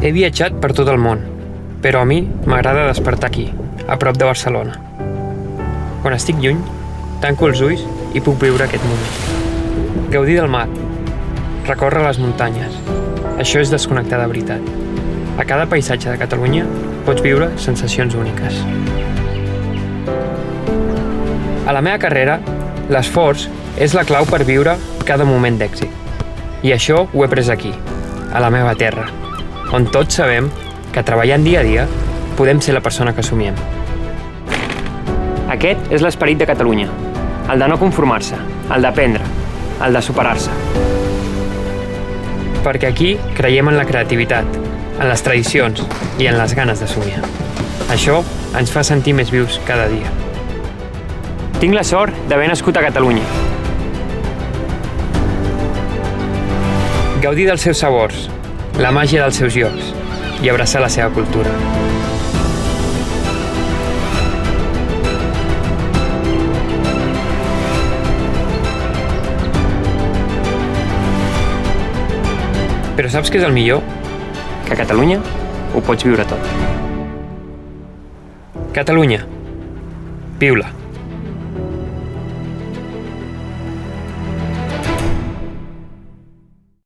He viatjat per tot el món, però a mi m'agrada despertar aquí, a prop de Barcelona. Quan estic lluny, tanco els ulls i puc viure aquest moment. Gaudir del mar, recórrer les muntanyes. Això és desconnectar de veritat. A cada paisatge de Catalunya pots viure sensacions úniques. A la meva carrera, l'esforç és la clau per viure cada moment d'èxit. I això ho he pres aquí, a la meva terra, on tots sabem que treballant dia a dia podem ser la persona que somiem. Aquest és l'esperit de Catalunya, el de no conformar-se, el d'aprendre, el de superar-se. Perquè aquí creiem en la creativitat, en les tradicions i en les ganes de somiar. Això ens fa sentir més vius cada dia. Tinc la sort d'haver nascut a Catalunya. Gaudir dels seus sabors, la màgia dels seus llocs i abraçar la seva cultura. Però saps què és el millor? Que a Catalunya ho pots viure tot. Catalunya, viu-la!